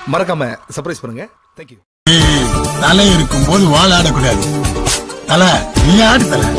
மறக்காம சர்ப்ரைஸ் பண்ணுங்க. தேங்க்யூ. தலை இருக்கும் போது வால் ஆடக்கூடாது. தலை நீ ஆடு தலை.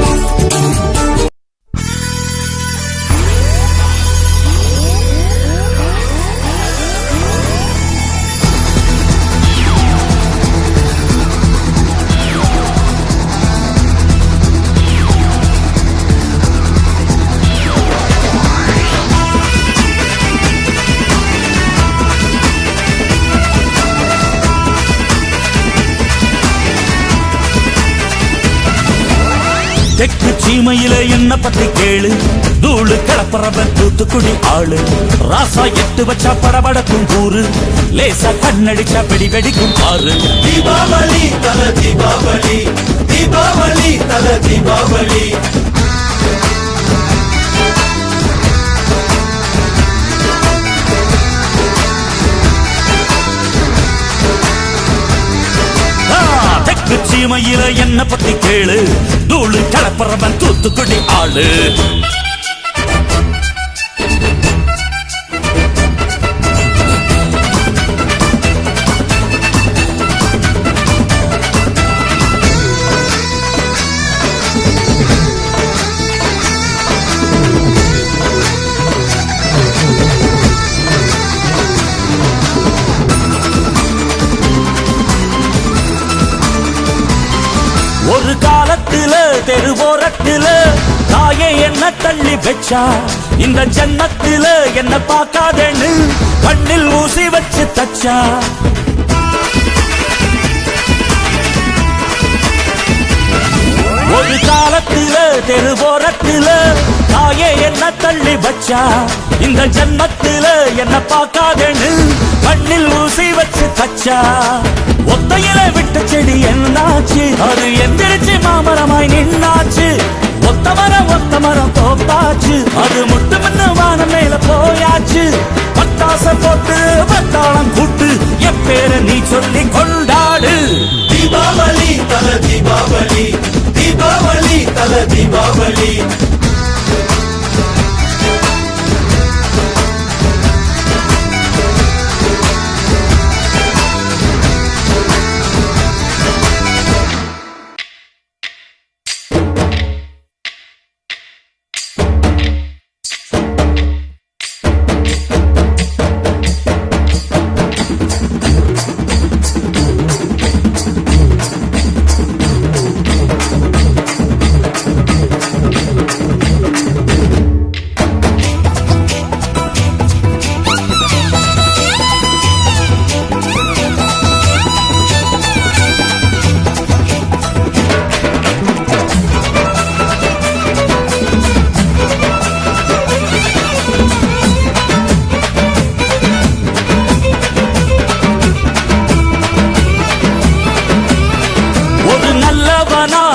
தெற்கு சீமையில என்ன பத்தி கேளு, தூளு கிளப்புறவன் தூத்துக்குடி ஆளு. ராசா எட்டு வச்சா படபடக்கும் கூறு, லேசா கண்ணடிச்சா வெடி வெடிக்கும் பாரு. தீபாவளி தல தீபாவளி, தீபாவளி தல தீபாவளி. தெற்கு சீமையில என்ன பத்தி கேளு, தூளு கிளப்புறவன் தூத்துக்குடி ஆளு. ஒரு காலத்துல தெருவோரத்துல தாயே என்ன தள்ளி வச்சா, இந்த ஜன்னத்துல என்ன பார்க்காதேன்னு கண்ணில் ஊசி வச்சு தச்சா. ஒரு காலத்துல தெருவோரத்துல தாயே என்ன தள்ளி வச்சா, இந்த ஜன்னத்துல என்ன பார்க்காதேன்னு கண்ணில் ஊசி வச்சு தச்சா. ஒத்தையில விட்ட செடி என்னாச்சு, அது எந்திரிச்சு மாமரமாய் நின்னாச்சு. ஒத்த மரம் தோப்பாச்சு, அது முட்டு முன்னு வானம் மேல போயாச்சு. பட்டாச போட்டு பட்டாளம் கூட்டு என் பேரை நீ சொல்லி கொண்டாடு. தீபாவளி தல தீபாவளி, தீபாவளி தல தீபாவளி.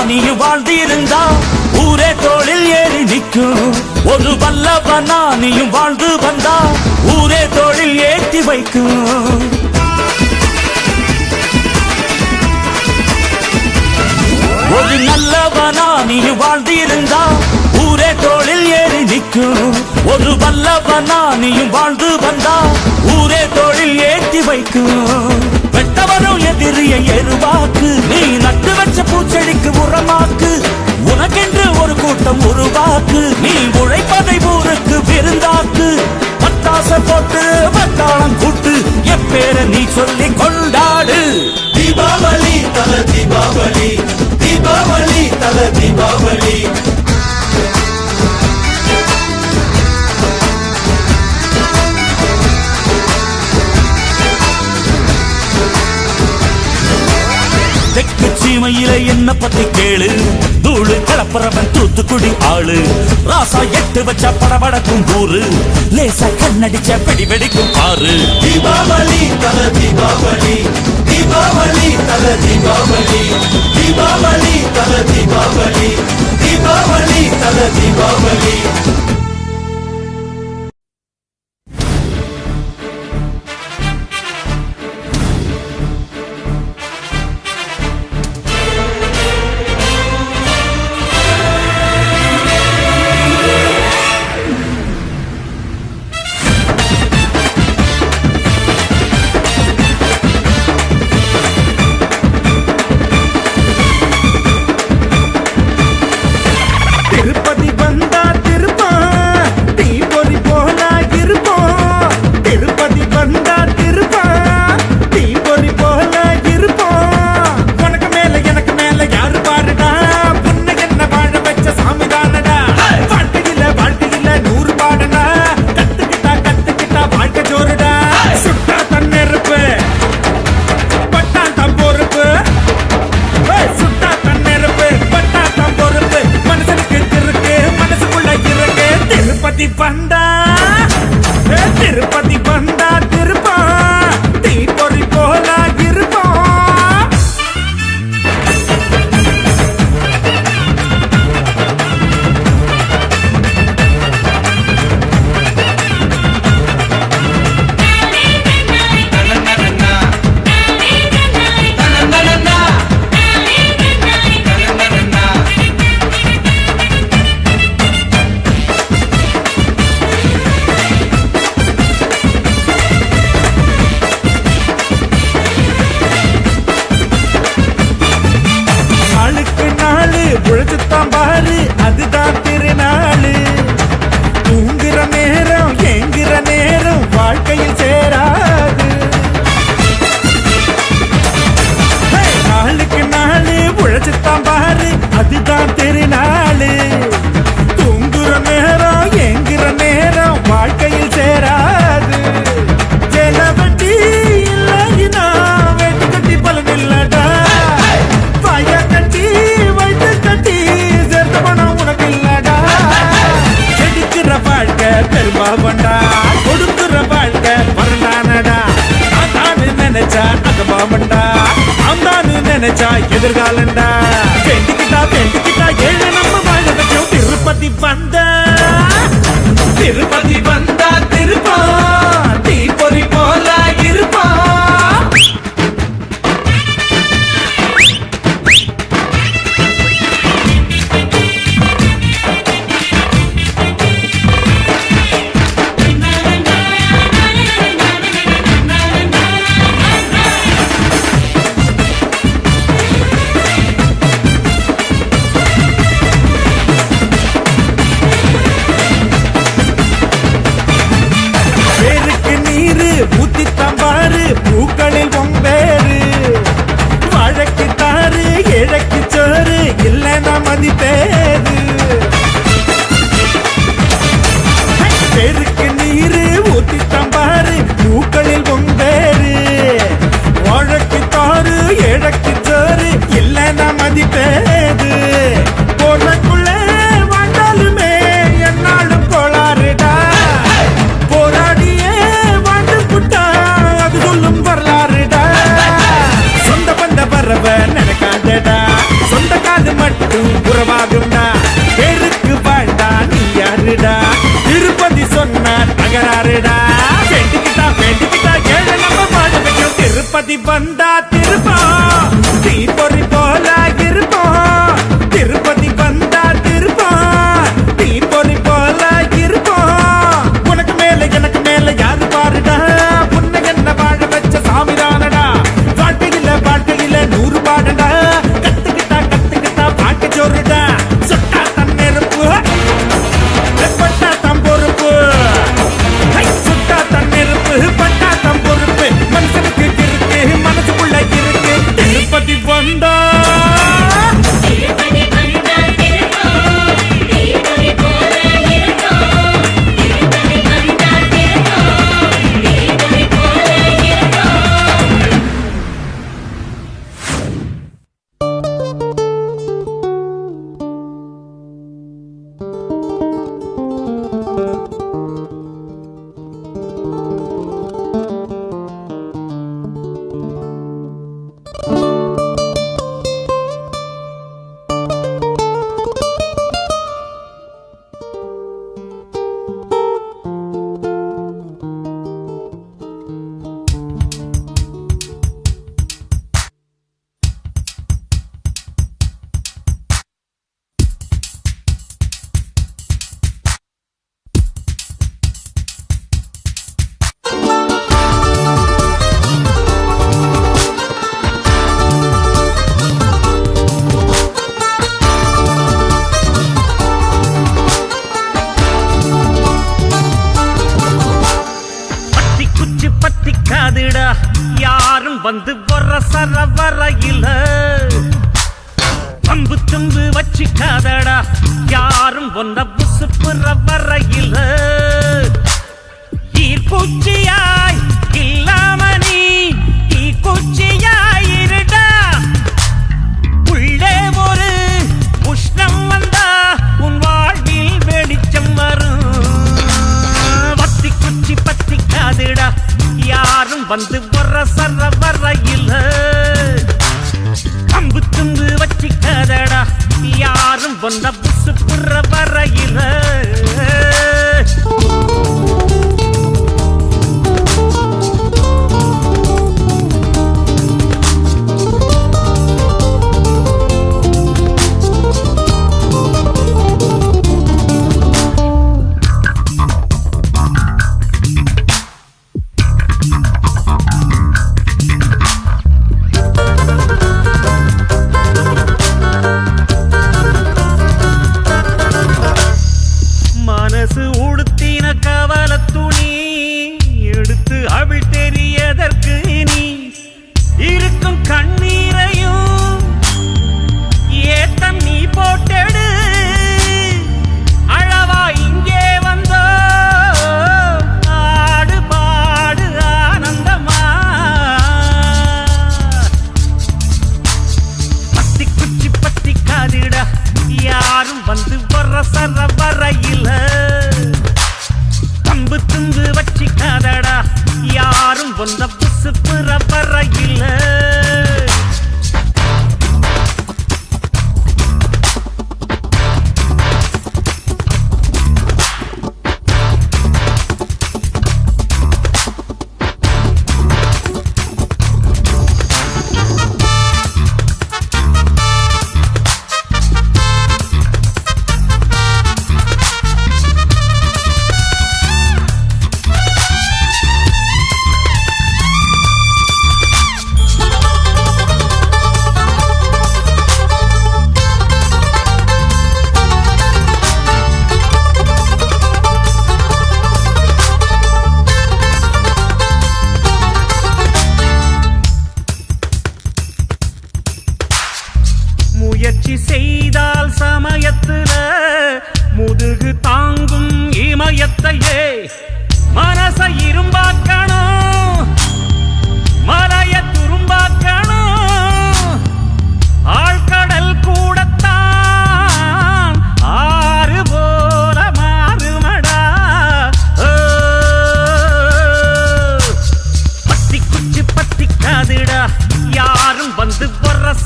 நீயும் வாழ்ந்திருந்தா ஊரே தோளில் ஏறி நிற்கும். ஒரு வல்லவனா நீயும் வாழ்ந்து வந்தா ஊரே தோளில் ஏற்றி வைக்கும். ஒரு நல்லவனா நீயும் வாழ்ந்திருந்தா ஊரே தோளில் ஏறி நிற்கும். ஒரு வல்லவனா நீயும் வாழ்ந்து வந்தா ஊரே தோளில் ஏற்றி வைக்கும். வெட்டவரும் எதிரிய எருவாக்கு, நீ நட்டு வச்ச பூச்செடிக்கு உரமாக்கு. உனக்கென்று ஒரு கூட்டம் உருவாக்கு, நீ உழைப்பதை ஊருக்கு விருந்தாக்கு. பட்டாச போட்டு பட்டாளம் கூட்டு என் பேரை நீ சொல்லி கொண்டாடு. தீபாவளி தல தீபாவளி, தீபாவளி தல தீபாவளி. தெற்கு சீமையில என்ன பத்தி கேளு, தூளு கிளப்புறவன் தூத்துக்குடி ஆளு. ராசா எட்டு வச்சா படபடக்கும் ஊரு, லேசா கண்ணடிச்ச வெடி வெடிக்கும் பாரு. தீபாவளி தல தீபாவளி, தீபாவளி தல தீபாவளி, தீபாவளி தல தீபாவளி, தீபாவளி தல தீபாவளி. எதிர்காலண்டா. வேண்டிக்கிட்டா வேண்டிக்கிட்டா ஏழை நம்ம வாழ வைக்கும் திருப்பதி வந்தா. திருப்பதி வந்தா திருப்பான் தீப்பொறி போல இருப்பான். ஊத்தித்தம்பாரு பூக்களில் பொம்பேரு வழக்கு தாரு இழக்கு சோறு இல்லைன்னா மதிப்பேரு. பேருக்கு நீரு ஊத்தித்தம்பாரு பூக்களில் பொம்பேரு வழக்கு தாரு இழக்கு சோறு இல்லைன்னா மதிப்பேரு. போறக்குள்ள வந்தாலுமே என்னாலும் கோளாறுடா. போராடியே அது சொல்லும் வரலாறுடா. சொந்த பந்த பறவ நடக்காதடா. சொந்த காது மட்டும் உறவாகும்டா. பேருக்கு வாழ்ந்தா நீ யாருடா. திருப்பதி சொன்னார் தகராறுடா. வேண்டிக்கிட்டா வேண்டிக்கிட்டா ஏழை நம்ம வாழ வைக்கும் திருப்பதி வந்தா திருப்போம் தீப்பொறி போல இருப்போம். திருப்பதி வந்தா திருப்போம் தீப்பொறி போல இருப்போம். உனக்கு மேல எனக்கு மேல யாரு பாருடா. வாழ வச்ச சாமிதானடா. வாழ்க்கையில வாழ்க்கையில 100 பாடடா. கத்துக்கிட்டா கத்துக்கிட்டா பாட்டு ஜோருடா. சுட்டா தன் நெருப்பு பட்டா தம் பொறுப்பு. சுட்டா தன் நெருப்பு பட்டா தம் பொறுப்பு. மனுஷனுக்கு இருக்கு மனசுக்குள்ள இருக்கு திருப்பதி வந்தா. யாரும் வந்து வர சர வரையில பம்பு தும்பு வச்சுக்காதடா. யாரும் ஒன்ன புசுப்புற வரையில ஈர்ப்பூச்சியாய் இல்லாம நீ தீக்குச்சியாய் இருடா. உள்ளே ஒரு உஷ்ணம் வந்தா உன் வாழ்வில் வெளிச்சம் வரும். வத்தி குச்சி பத்திக்காதுடா. யாரும் வந்து வர சர வரையில கம்பு தும்பு வச்சிக்காதடா. யாரும் வந்த புசு புற வரையில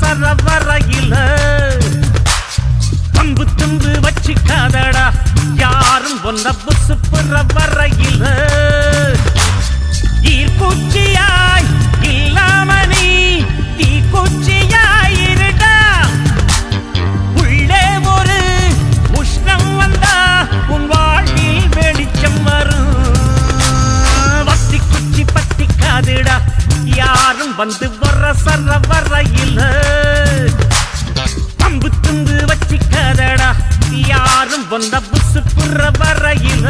சரவரையில கம்பு தும்பு வச்சுக்காதடா யாரும் ஒன்ன புசுப்புற வரையில ஈர்ப்பூச்சியாய் இல்லாம நீ தீக்குச்சியாய் இருடா உள்ளே ஒரு உஷ்ணம் வந்தா உன் வாழ்வில் வெளிச்சம் வரும் வத்தி குச்சி பத்திக்காதுடா யாரும் வந்து வர சர வரையில பம்பு தும்பு வச்சிக்காதடா யாரும் வந்த புசு புற வரையில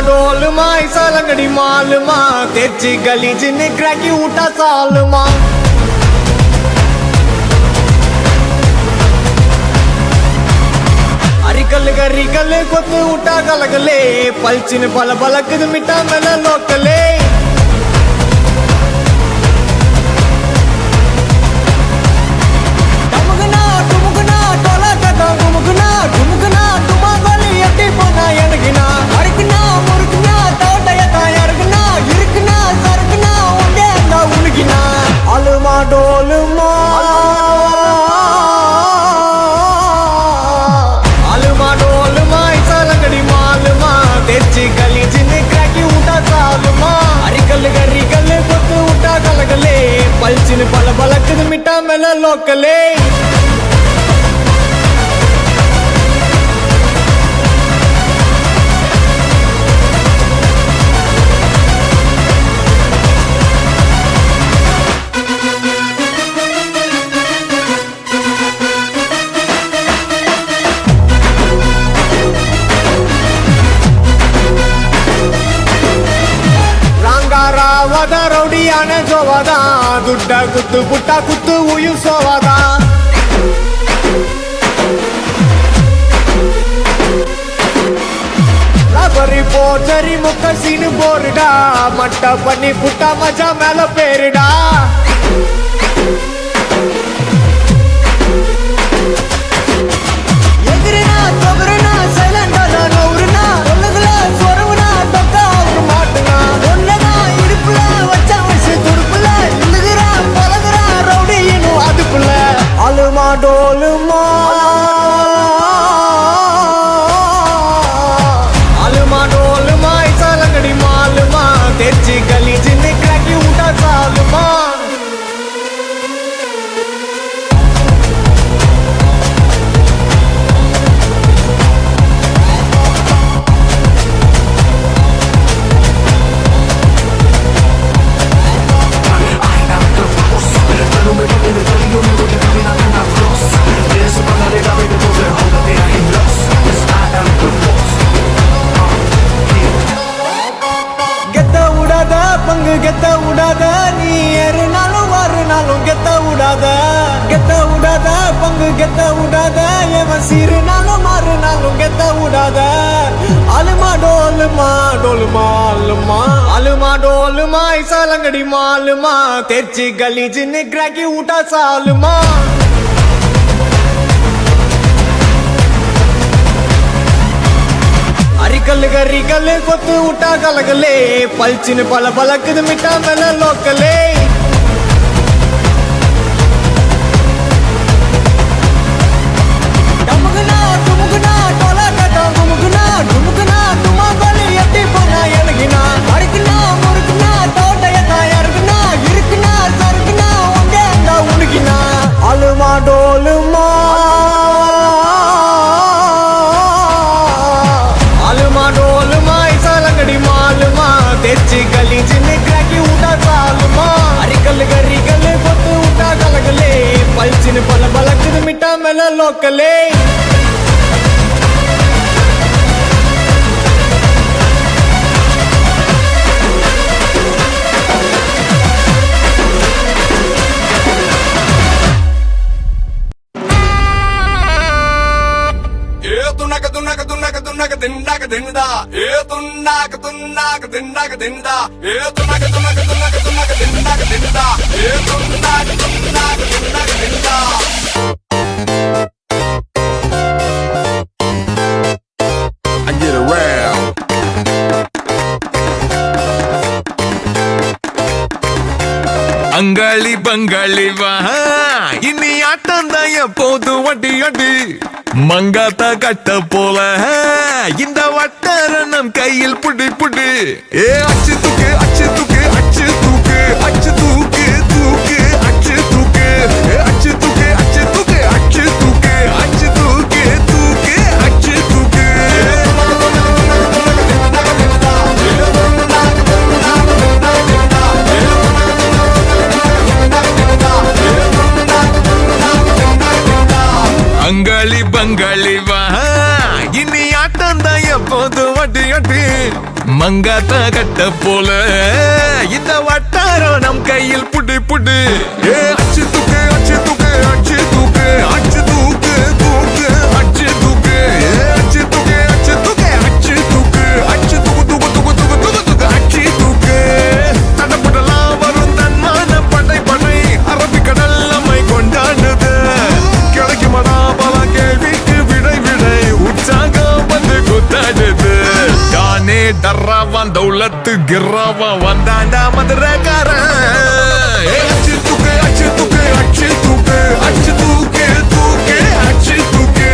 डोलमा ऐसा लंगड़ी मालमा तेजी गली जिन्हें क्रैकी उठा सालमा अरिकल गरिकल कोत उठा गलगले पलचिन पल बलक मिटा मेला लोकले टमुगना टुमुगना टोला कदा घुमुगना घुमुगना तुमा गली अट्टी पोना एनगिना अरकना मुरकना तोटयता यरगना इरकना सरकना उंडे अंदा उलगिना अलमा डोलमा अलमा डोलमा ऐसा लंगड़ी मालमा तेजी गली जिन्हें क्रैकी उठा सालमा अरिकल गरिकल कोत उठा गलगले पलचिन पल बलक मिटा मेला लोकले ರಾಂಗಾರಾವದ ರೌಡಿಯಾನೆ ಜೋವದ ದುಡ್ಡ ಕುತ್ತು ಪುಟ್ಟ ಕುತ್ತು ಉಯಿಸೋವದ ರಬರಿ ಪೋಚರಿ ಮುಖ ಸೀನು ಬೋರ್ಡಾ ಮಟ್ಟ ಪನ್ನಿ ಪುಟ್ಟ ಮಜಾ ಮೇಲ ಪೇರಿಡಾ ಎದುರಿನ ತೊಗರಿನ ಸೈಲೆಂಟ್ ಅದ ನೌರಿನ ಒಳಗಲ ಸ್ವರವನ ತೊಕ್ಕ ಅವ್ರು ಮಾಟನ ಒಳ್ಳದ ಇಡುಪುಲ ವಚ್ಚ ವಯಸ್ಸು ತುಡುಪುಲ ಇಲ್ಲದಿರ ಪಲಗರ ರೌಡಿ ಏನು ಅದುಪುಲ ಅಲುಮಾ ಡೋಲುಮಾ ಅಲುಮಾ ಡೋಲುಮಾ ಐಸಾ ಲಂಗಡಿ ಮಾಲುಮಾ ತೆಚ್ಚಿ ಗಲಿ ಜಿನ್ನೆ ಕ್ರಾಕಿ ಊಟ ಸಾಲುಮಾ கெத்த விடாத பங்கு கெத்த விடாத நீ ஏறுனாலும் வாருனாலும் கெத்த விடாத கெத்த விடாத பங்கு கெத்த விடாத எவன் சீருனாலும் மாறுனாலும் கெத்த விடாத அலுமா டோலுமா டோலுமா அலுமா அலுமா டோலுமா ஐசா லங்கடி மாலுமா தெச்சி கலி ஜின்னு கிராக்கி ஊட்டா சாலுமா अरिकल गरिकल कोत उठा गलगले पलचिन पल बलक मिटा मेला लोकले टमुगना टुमुगना टोला कदा घुमुगना घुमुगना तुमा गली अट्टी पोना एनगिना अरकना मुरकना तोटयता यरगना इरकना सरकना उंडे अंदा उलगिना अलमा डोलमा अलमा डोलमा ऐसा लंगड़ी मालमा तेजी गली जिन्हें क्रैकी उठा सालमा अरिकल गरिकल कोत उठा गलगले पलचिन पल बलक मिटा मेला लोकले துண்ணாக்க துண்ணாக்க துண்ணாக்க துண்ணாக்க திண்டாக்க தின்னுதா ஏ துண்ணாக்க துண்ணாக்க திண்டாக்க தின்னுதா ஏ துண்ணாக்க துண்ணாக்க துண்ணாக்க துண்ணாக்க திண்டாக்க தின்னுதா ஏ துண்ணாக்க துண்ணாக்க திண்டாக்க தின்னுதா I get around. அங்காளி பங்காளி வா இனி ஆட்டம் தான் எப்போது வட்டி அடி மங்காத்தா கட்ட போல இந்த வட்டாரணம் கையில் புடி புடி ஏ அச்சு தூக்கு அச்சு தூக்கு அச்சு தூக்கு அச்சு தூக்கு தூக்கு அச்சு தூக்கு அச்சு தூக்கு அச்சு தூக்கு அச்சு தூக்கு அச்சு தூக்கு தூக்கு அச்சு தூக்கு அங்காளி பங்காளி வா இனி ஆட்டம் தான் எப்போது வட்டி அட்டி மங்காத்தா கட்ட போல இந்த வட்டாரம் நம் கையில் புடி புடி ஏ அச்சு தூக்கு அச்சு தூக்கு அச்சு தூக்கு அச்சு தூக்கு தூக்கு அச்சு தூக்கு அச்சு தூக்கு அச்சு தூக்கு அச்சு தூக்கு அச்சு தூக்கு தூக்கு தூக்கு தூக்கு தூக்கு தூக்கு அச்சு தூக்கு தடப்படலாம் வரும் தன்மான படை படை அரபிக்கடல் நம்மை கொண்டாடுது கிடைக்குமடா பல கேள்விக்கு விடை விடை உற்சாகம் வந்து குத்தாடுது தானே டர்ராவான் தௌலத்து கிர்ராவான் வந்தாண்டா மதுரக்காரன் அச்சு தூக்கு அச்சு தூக்கு அச்சு தூக்கு அச்சு தூக்கு தூக்கு அச்சு தூக்கு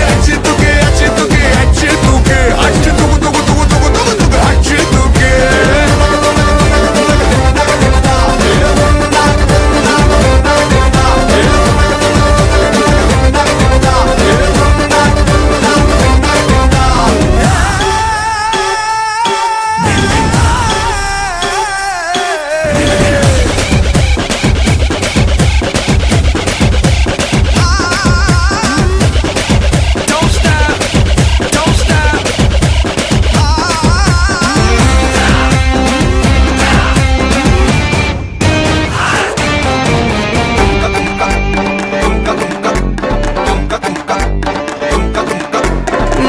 அச்சு தூக்கு அச்சு தூக்கு அச்சு தூக்கு அச்சு தூக்கு தூக்கு தூக்கு தூக்கு தூக்கு தூக்கு அச்சு தூக்கு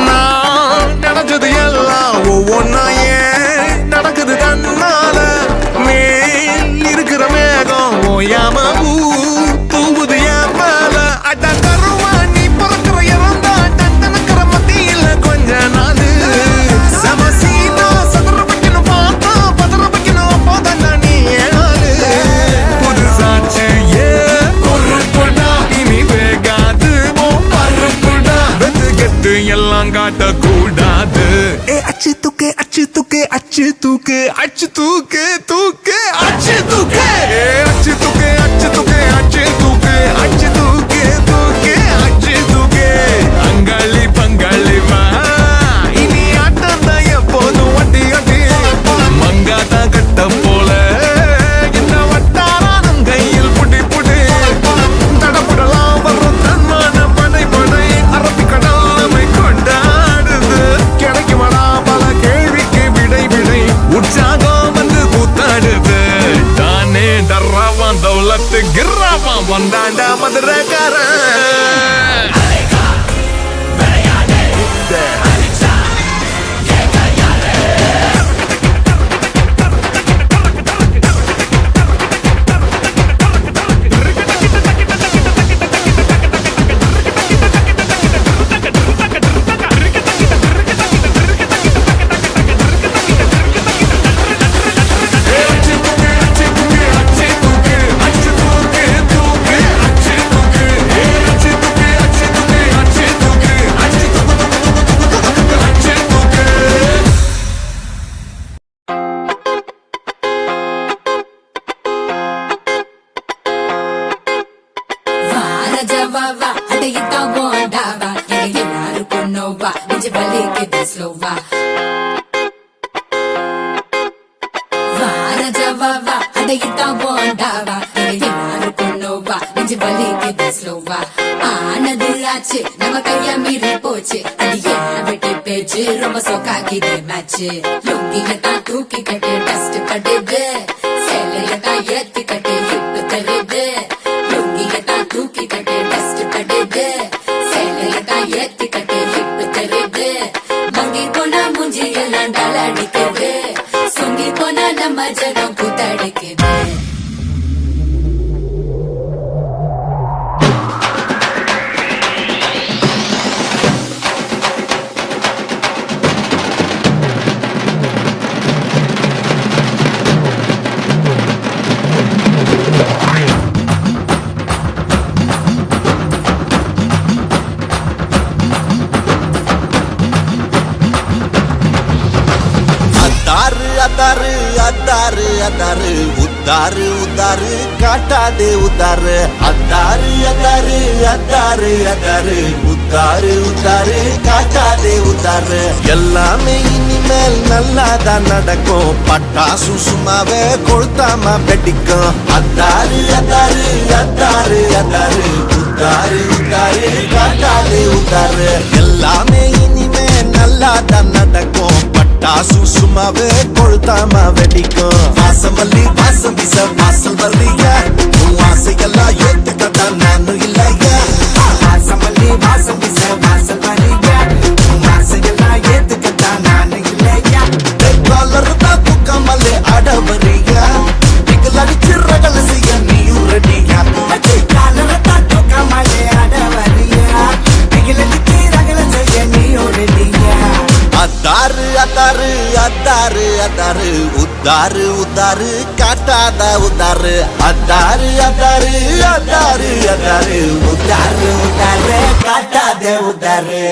நான் நினைச்சது எல்லாம் ஒவ்வொன்னா ஏன் நடக்குது கண்ணால மேல் இருக்கிற மேகம் ஓயாம தூவுது என் மேல அட கருவா நீ பிறக்கிற இறந்தா டண்டனக்கிற மத்தியில கொஞ்ச நாள் சமசீனா சதுர வைக்கணும் பார்த்தா பதற வைக்கணும் போதா நீ ஏழு புதுசாச்சு ஏ பொறுப்புடா இனி வேகாது பருப்புடா வெத்து கெட்டு எல்லாம் காட்டக்கூடாது ஏ அச்சு தூக்கு அச்சு தூக்கு அச்சு தூக்கு அச்சு தூக்கு தூக்கு அச்சு தூக்கு ஏ அச்சு தூக்கு அச்சு தூக்கு அச்சு தூக்கு அச்சு தூக்கு தூக்கு அச்சு தூக்கு அங்காளி பங்காளி வா இனி ஆட்டம் தான் எப்போதும் வட்டி அட்டி மங்காத்தா கட்ட போல இந்த வட்டாரம் கையில் புடி புடி தடப்படலாம் வரும் தன்மான படை படை அரபிக்கடல் நம்மை கொண்டாடுது கிடைக்குமடா பல கேள்விக்கு விடை விடை உற்சாகம் வந்து கூத்தாடுது தானே டர்ராவான் தௌலத்து கிர்ராவான் வந்தாண்டா மதுரக்காரன் ஜவாவா அடையிட்டா போண்டாவா எல்லாருக்கும் நோவா நெஞ்சு வலிக்குது ஸ்லோவா வார ஜவாவா அடையிட்டா போண்டாவா எல்லாருக்கும் நோவா நெஞ்சு வலிக்குது ஸ்லோவா ஆனது ஆச்சு நம்ம கைய மீறி போச்சு அடியே வெட்டி பேச்சு ரொம்ப சோக்காக்கிது மேட்ச் லுங்கியத்தான் தூக்கி கட்டு டஸ்ட் கட்டுது சேலையத்தான் ஏத்தி கட்டு ஹிப்பு தருது லுங்கியத்தான் தூக்கி கட்டு டஸ்ட் கட்டுது சேலையத்தான் ஏத்தி கட்டு ஹிப்பு தருது மேலடிக்குது சொங்கி போனா நம்ம ஜனம் கூத்தடிக்குது அத்தாரு அத்தாரு அத்தாரு அத்தாரு உத்தாரு உத்தாரு காட்டாதே உத்தாரு அத்தாரு அத்தாரு அத்தாரு அத்தாரு உத்தாரு உத்தாரு காட்டாதே உத்தாரு எல்லாமே இனிமேல் நல்லாதான் நடக்கும் பட்டாசு சும்மாவே கொளுத்தாம வெடிக்கும் அத்தாரு அத்தாரு அத்தாரு அத்தாரு உத்தாரு உத்தாரு காட்டாதே உத்தாரு எல்லாமே இனிமே நல்லாதான் நடக்கும் பட்டாசு சும்மாவே கொளுத்தாம வெடிக்கும் வாசமல்லி வாசம் வீச வாசல் வர்றியா உன் ஆசையெல்லாம் ஏத்துக்கட்டா நானும் இல்லையா வாசமல்லி வாசம் வீச வாசல் வர்றியா உன் ஆசையெல்லாம் ஏத்துக்கட்டா நானும் இல்லையா காலர்தா தூக்கமல்லே அடவரியா நீங்கள் அடிச்சு ரகல செய்ய நீயும் ரெடியா காலர்தா தூக்கமல்லே அடவரியா நீங்கள் அடிச்சு ரகல செய்ய நீயும் ரெடியா அத்தாரு அத்தாரு அத்தாரு அத்தாரு உத்தாரு உத்தாரு காட்டாத உத்தாரு அத்தாரு அத்தாரு அத்தாரு அத்தாரு உத்தாரு உத்தாரு காட்டாத உத்தாரு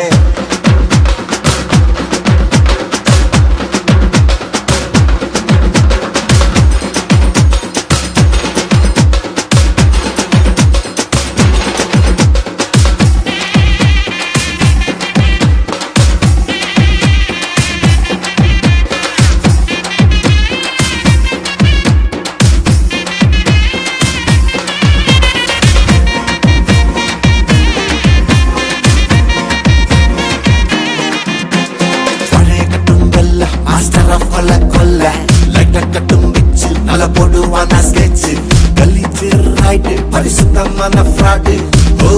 பரிசுத்தமான ஃப்ராடு ஓ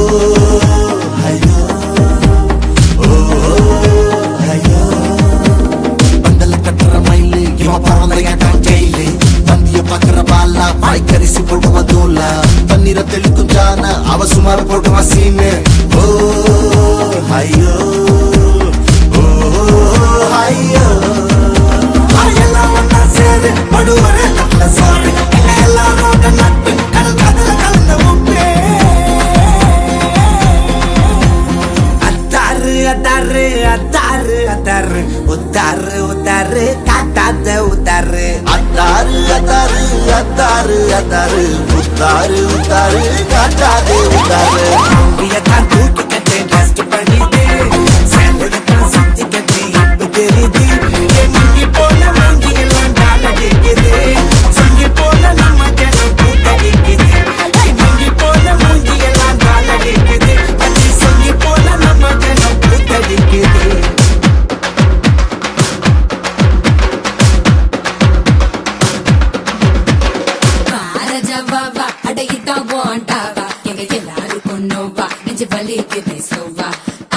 ஐயோ ஓ ஐயோ பந்தல கட்டுற மயிலு இவன் பறந்தையாட்டான் ஜெயிலு தந்திய பாக்குற பாலா வாய்க்கரிசி போடுவா தூளா தண்ணீரை தெளிக்கும் ஜான அவ சுமார போடுவா சீனு ஓ ஐயோ ஓ ஐயோ எல்லாம் ஒன்னா சேரு படுவரே நல்ல சோறு எல்லாரோட நட்பு கடல் காதல கலந்த உப்பே அத்தாரு அத்தாரு அத்தாரு அத்தாரு உத்தாரு உத்தாரு காட்டாத உத்தாரு அத்தாரு அத்தாரு அத்தாரு அத்தாரு உத்தாரு உத்தாரு காட்டாதே உத்தாரு தான் தூக்கி கட்டே டஸ்ட் பண்ணிட்டு சேலதான் சுத்தி கட்டி இப்ப தெரியுது மங்கி போல மங்கி எல்லாம் டாலடிக்குது சங்கி போல நம்ம ஜனம் கூத்தடிக்குது மங்கி போல மூஞ்சி எல்லாம் டாலடிக்குது பச்சி சங்கி போல நம்ம ஜனம் கூத்தடிக்குது வாரஜவாவா அடையித்தான் போண்டாவா எங்க எல்லாருக்கும் நோவா நெஞ்சு வலிக்குது ஸ்லோவா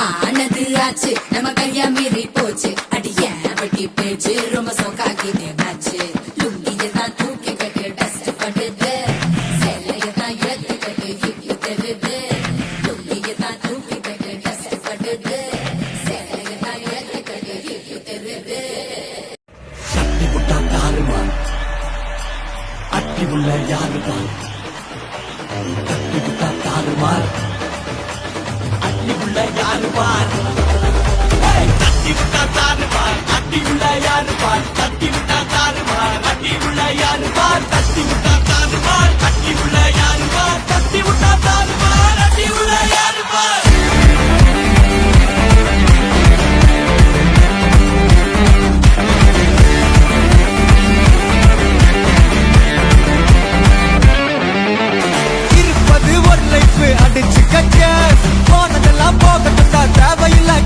ஆனது ஆச்சு நம்ம கையா மீறி போச்சு அடிய வட்டி பேச்சு ரொம்ப சோக்காக்கிதே மேட்ச்சு லுங்கியதான் தூக்கி கட்டு டஸ்ட் படுது சேலையதான் எடுத்து கட்டு ஹிப் தெரியுது லுங்கியதான் தூக்கி கட்டு டஸ்ட் படுது சேலையதான் எடுத்து கட்டு ஹிப் தெரியுது சட்டி புட்டா தாருமா அட்டி உள்ள யாருமா தட்டி புட்டா தாருமா அட்டி உள்ள யாருமா தட்டி விட்டா தாருமார் அட்டி உள்ள யாருமார் தட்டி விட்டா தாருமார் அட்டி உள்ள யாருமார் தட்டி விட்டா தாருமார் அட்டி உள்ள யாருமார் தட்டி விட்டா தாருமார் அட்டி உள்ள யாருமார் இருப்பது ஒரு லைஃப் அடிச்சு கட்ட போனதெல்லாம் போகட்டும் தேவையில்லை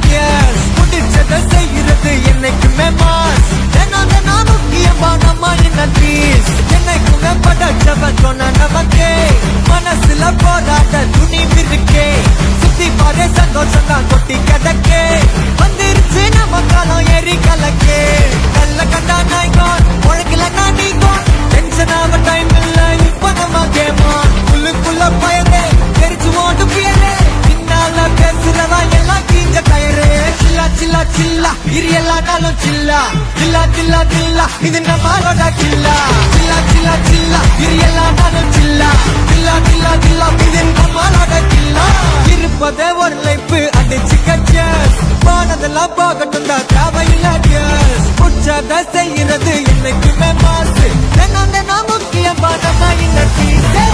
சில்லா இரு எல்லா நாளும் சில்லா தில்லா தில்லா தில்லா இது நம்மளோட கில்லா சில்லா சில்லா சில்லா இரு எல்லா நாளும் சில்லா தில்லா தில்லா தில்லா இது நம்மளோட கில்லா இருப்பதே ஒரு லைஃப் அடிச்சு கச்சஸ் போனதெல்லாம் போகட்டும் தான் தேவையில்லை கேஸ் உற்சாக செய்யறது என்னைக்குமே மாசு தினம் தினம் முக்கியமான இந்த பீஸே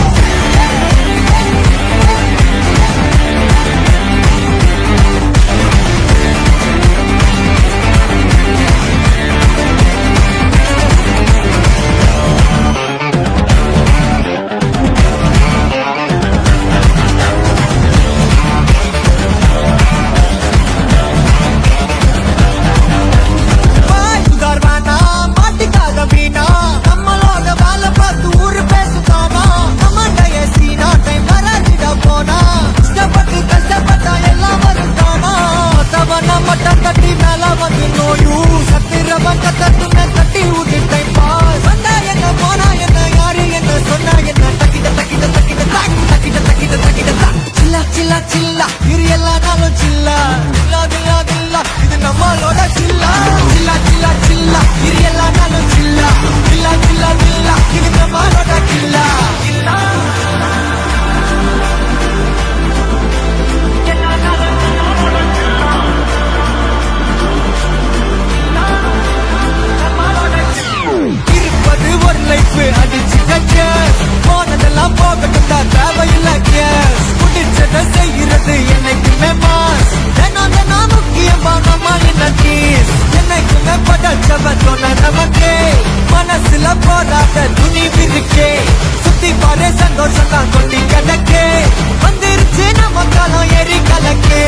மனசுல போடாத துணிவு இருக்கே சுத்தி பாரு சந்தோஷம் தான் கொட்டி கிடக்கே வந்துருச்சு நம்ம காலம் ஏறி கலக்கே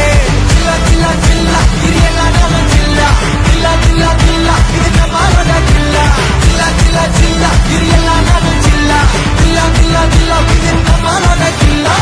சில்லா சில்லா சில்லா இரு எல்லா நாளும் சில்லா சில்லா சில்லா சில்லா இது நம்மளோட சில்லா சில்லா சில்லா சில்லா இரு எல்லா நாளும் சில்லா சில்லா சில்லா சில்லா இது நம்மளோட சில்லா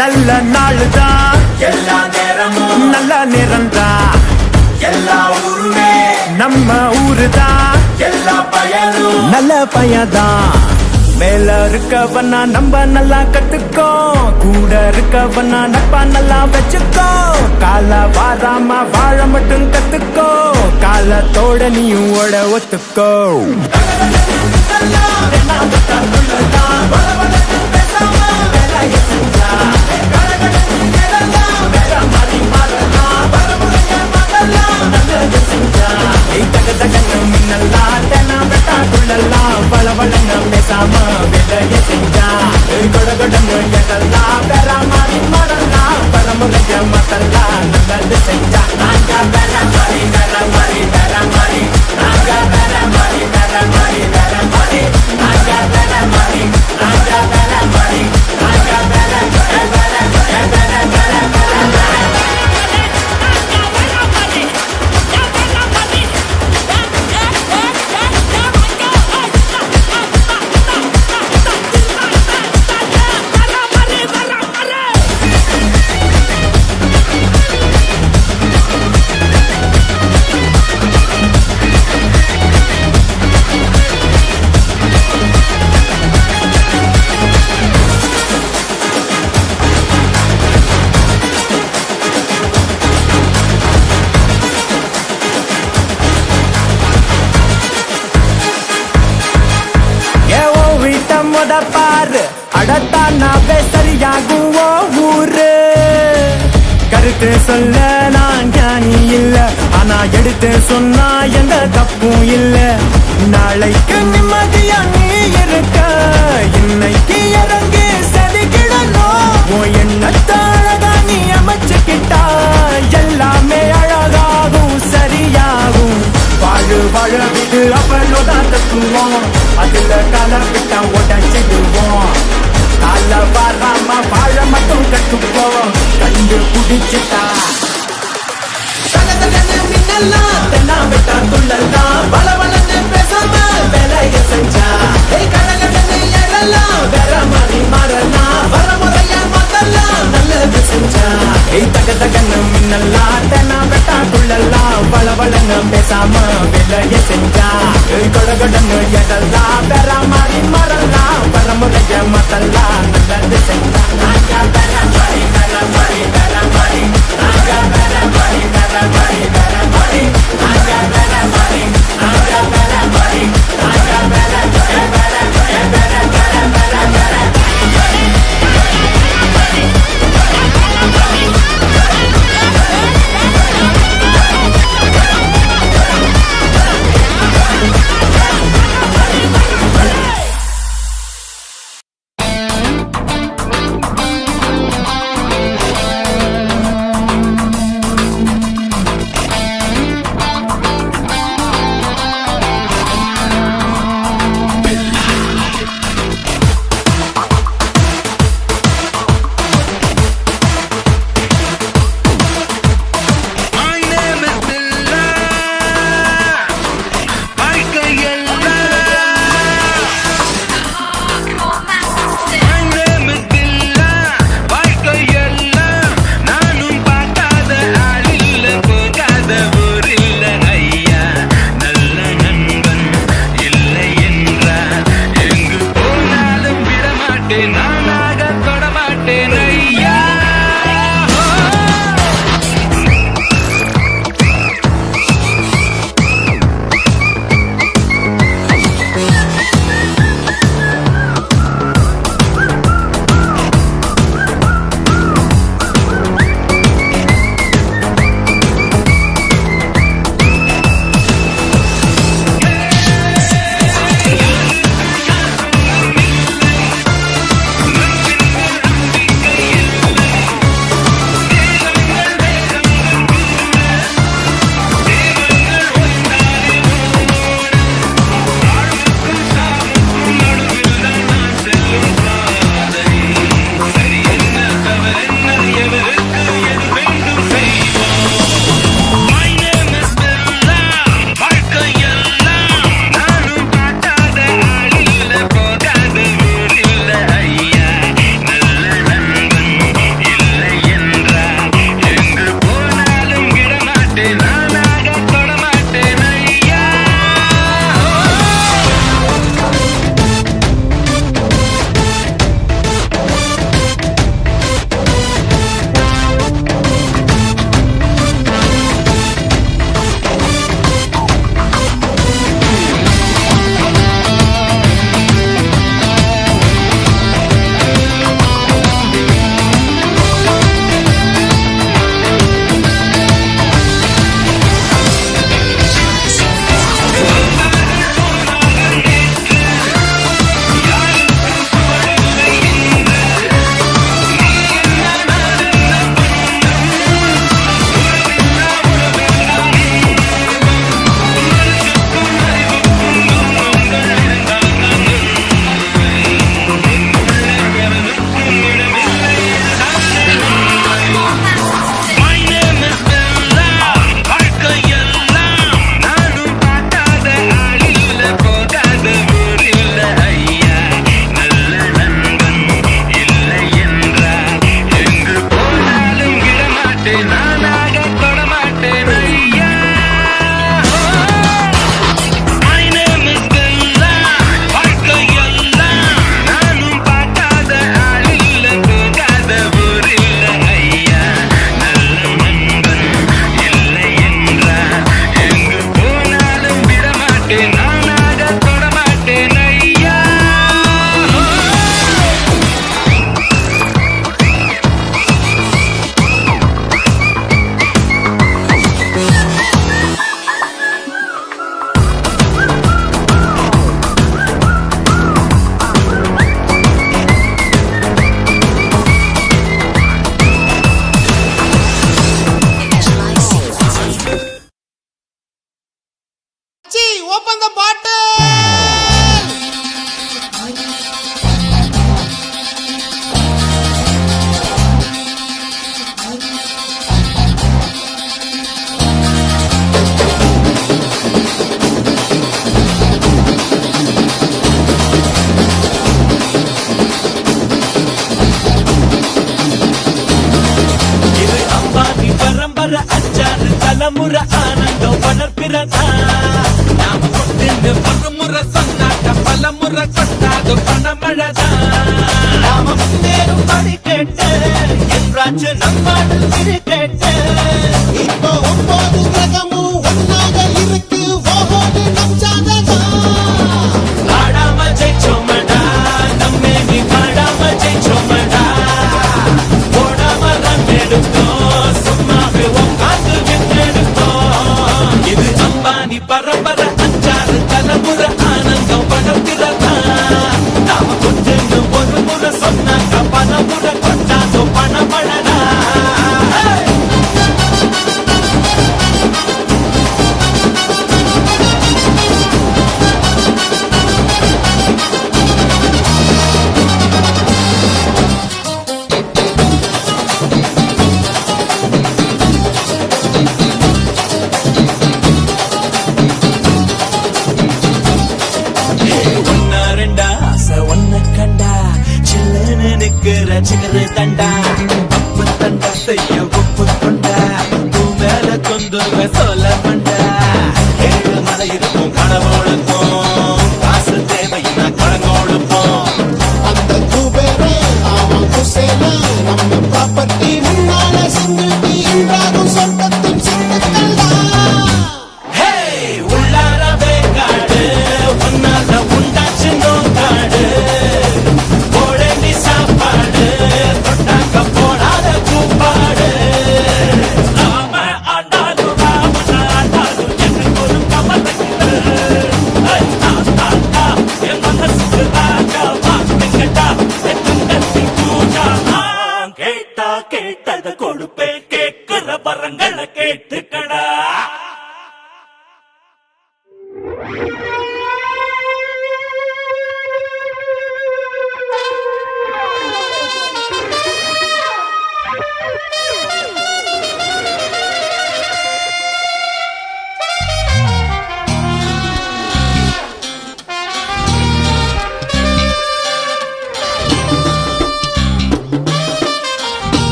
நல்ல நாளுதான் எல்லா நேரமும் நல்ல நேரம்தான் எல்லா ஊருமே நம்ம ஊருதான் எல்லா பயனும் நல்ல பயதான் மேல இருக்கவனா நம்ம நல்லா கத்துக்கோ கூட இருக்கவனா நட்பா நல்லா வச்சுக்கோ கால வாராம வாழ மட்டும் கத்துக்கோ காலத்தோட நீயும் ஓட ஒத்துக்கோ பேசாம வேலைய செஞ்சா கொடகொடன்னு எதெல்லாம் வேற மாதிரி மடலாம் பரமுறைய மத்தெல்லாம் நல்லது செஞ்சா நாங்க வேற மாதிரி வேற மாதிரி வேற மாதிரி நாங்க வேற மாதிரி வேற மாதிரி வேற மாதிரி நாங்க வேற மாதிரி நாங்க வேற சொல்ல நான் ஞானி இல்ல, ஆனா எடுத்து சொன்னா எந்த தப்பும் இல்ல. நாளைக்கு நிம்மதியா நீ இருக்க, இன்னைக்கு இறங்கி செதுக்கிடணும். உன் எண்ணத்தை அழகா நீ அமைச்சுக்கிட்டா எல்லாமே அழகாகும் சரியாகும். வாழு வாழ விட்டு அவளோதான் தத்துவோம், அதுல கலப்பிட்டா உடச்சிடுவோம். கால வராம வாழ மட்டும் கட்டுப்போம், கண்டு குடிச்சுட்டா மின்னல்லாம் தெல்லாம் விட்டா துள்ளல்லாம் பலவளன்னு பேசாம வேலைய செஞ்சா கடகடன்னு எழலாம் வேற மாதிரி மாறலாம் வர முறைய முதல்லாம் நல்லது செஞ்சா தக தகன்னு மின்னல்லாம் தெல்லாம் விட்டா துள்ளல்லாம் பலவளன்னு பேசாம வேலைய செஞ்சா கடகடன்னு எழலாம் வேற மாதிரி மாறலாம் வர முறைய முதல்லாம் நல்லது செஞ்சா பலமுறை ஆனந்தம் வளர்ப்பிறதா நாம கொண்டு ஒரு முறை சொன்னாக்க பலமுறை கொண்டாது பணமழதா நாம முன்னேறும் படி கேட்டு என்றாச்சு நம்மாடு திரு கேட்டு இப்போ 9 கிரகமும் ஒன்னாக இருக்கு ஓஹோடு நம் ஜாதகம் ஆடாம ஜெயிச்சோமடா நம்மே நீ பாடாம ஜெயிச்சோமடா போடாம தான் எடுத்தோம் சும்மாவே உட்காந்து விட்டெடுத்தோம் இது அம்பானி பரம்பரை 5 தலைமுறை ஆனந்தம் படத்திறதா நாம கொஞ்சம் ஒரு முறை சொன்னாக்க பலமுறை கொண்டாதோ பணமழடா ஒன்னா ரெண்டா ஆசை ஒன்ன கண்டா சில்லுன்னு நிக்கிற சிகரு தண்டா அப்பு தண்டா செய்ய உப்பு கொண்டா பூ மேல கொண்டு சொல்ல மண்டா 7 மலை இருக்கும் கனவோடுக்கும் காசு தேவைன்னா கடங்கோடுப்போம் அந்த குபேரே அவன் குசேல நம்ம ப்ராப்பர்ட்டி முன்னால சிங்கிள் என்றாலும் சொந்தத்தின் சின்னங்கள் ஹே உள்ளாரவே காடு ஒன்னால உண்டாச்சு நோக்காடு போடேண்டி சாப்பாடு தொட்டாக்க போடாத கூப்பாடு நாம ஆண்டாலும் ராமன ஆண்டாலும் எனக்கு ஒரு கவலைக்கிட்டு என் மனசுக்கு ராஜா வாங்கிட்டா என் தங்கத்தி பூஜா நான் கேட்டா கேட்டத கொடுப்பேன் கேட்கிற வரங்களை கேட்டுக்கடா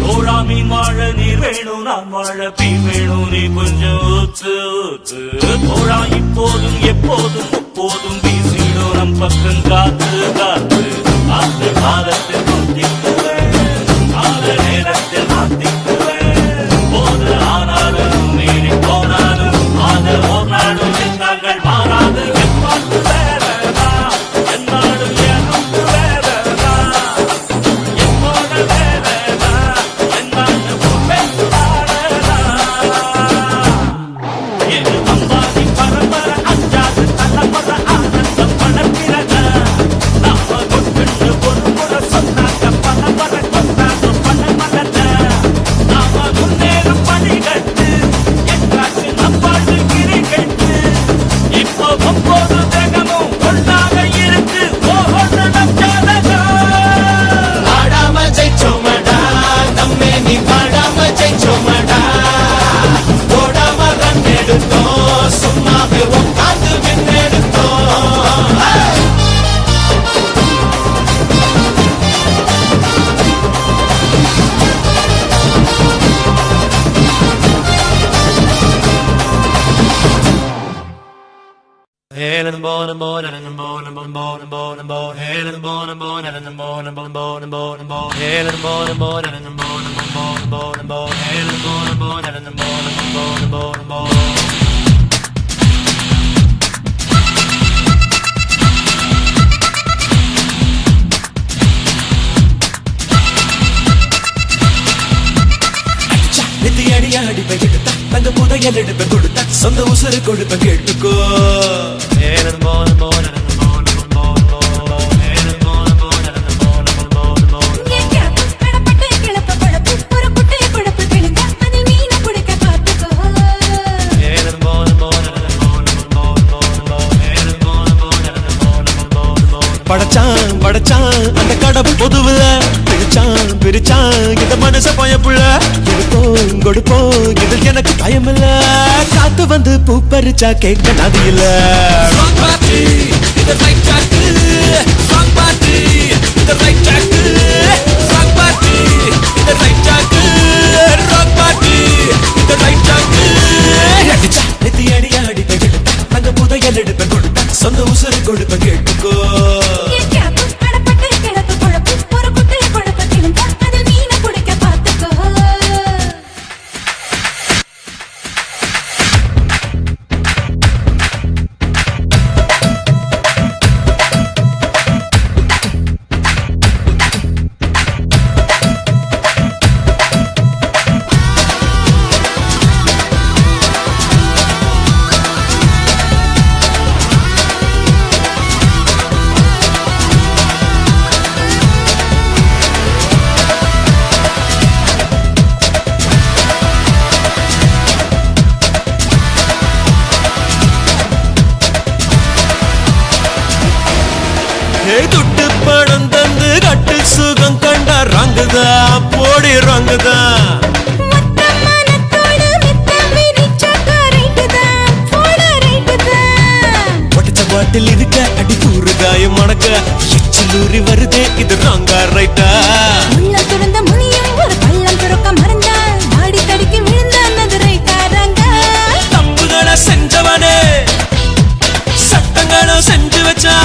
தோழா மீன் வாழ நீர் வேணும் நான் வாழ பீ வேணும் நீ கொஞ்சம் ஊத்து ஊத்து தோழா இப்போதும் எப்போதும் எப்போதும் வீசிடும் நம் பக்கம் காத்து காத்து காத்து காலத்தில் குத்திக்குவேன் கால நேரத்தில் மாத்திக்குவேன் போது ஆனாலும் மீறி போனாலும் ஆன ஒரு நாளும் எங்கள் மாறாது எப்பாட்டு வேறதா என்னாலும் எனக்கு வேறதா என்னோட வேறதா என்னாலும் பேசுவாரதா இது அம்பானி பரம்பரை 5 தலைமுறை ஆனந்தம் படத்திறதா நாம கொண்டு ஒரு முறை சொன்னாக்க பலமுறை கொண்டாது பணமழதா நாம முன்னேறும் படிகட்டு என்றாச்சு நம்பாடு கிரிக்கெட்டு இப்போ 9 கிரகமும் ஒன்றாக இருக்கு ஓஹோன்னு நம் ஜாதகம் ஆடாம ஜெயிச்சோமடா நம்மே நீ பாடாம ஜெயிச்சோமடா போடாம ரன் எடுத்தோம் சும்மாவே உட்காந்து விண்ணெடுத்தோம் நித்தி அடியா அடிப்பை எடுத்த தங்க புதையல் எடுப்பை கொடுத்த சொந்த உசரு கொடுப்பை கேட்டுக்கோ பொதுவுல பிரிச்சான் பிரிச்சான் இந்த மனச பயப்புள்ள எடுப்போம் கொடுப்போம் இதில் எனக்கு பயமில்ல காத்து வந்து பூ பறிச்சா கேட்க நதி இல்ல சொந்த உசுறு கொடுப்ப கேட்டுக்கோ துட்டு பணம் தந்து கட்டு சுகம் கண்டா ரங்குதா போடி ரங்குதா பாட்டில் இருக்க அடி கூறு காயம் மணக்க எச்சிலூரி வருதே இது ராங்கா ரைட்டா துறந்த முனியும் ஒரு பள்ளம் துறக்க மறந்தால் ஆடி தடிக்கு விழுந்த அந்த ரைட்டா ரங்கா தம்புகளை செஞ்சவனே சட்டங்களும் செஞ்சு வச்சா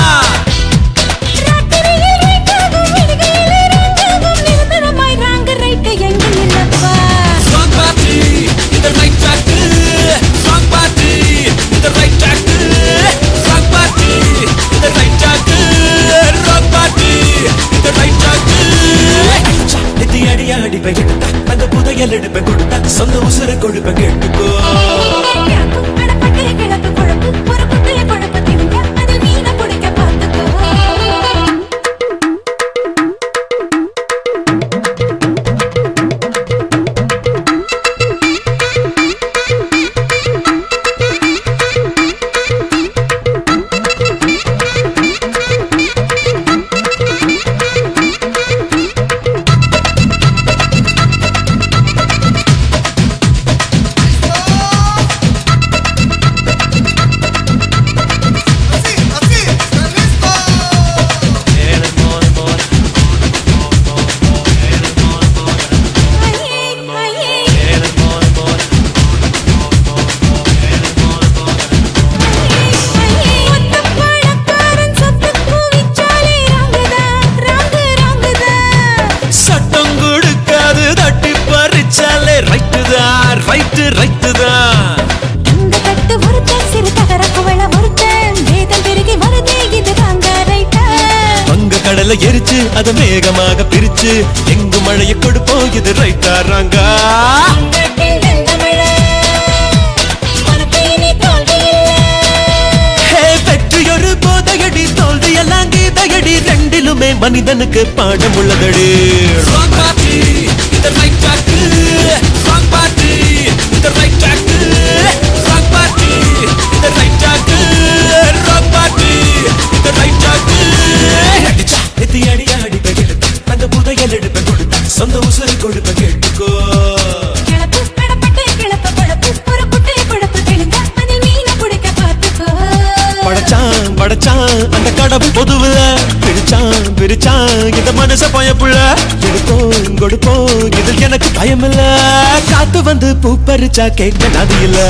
அந்த புதையல் எடுப்ப கொடுத்தா சொந்த உசுர கொடுப்ப கேட்டுக்கோ கடலை எரிச்சு அத மேகமாக பிரிச்சு எங்கு மழையை கொடுப்போம் இது ரைட்டா ராங்கா வெற்றியொரு போதையடி தோல்வியெல்லாம் கீதையடி ரெண்டிலுமே மனிதனுக்கு பாடம் உள்ளதடி சொந்த உசுரை கொடுப்ப கேட்டுக்கோ படைச்சான் படைச்சான் அந்த கடவுள் பொதுவுல பிரிச்சான் பிரிச்சான் இந்த மனச பயப்புள்ள எடுப்போம் கொடுப்போம் இதில் எனக்கு பயமில்ல காத்து வந்து பூ பறிச்சா கேட்க நதி இல்ல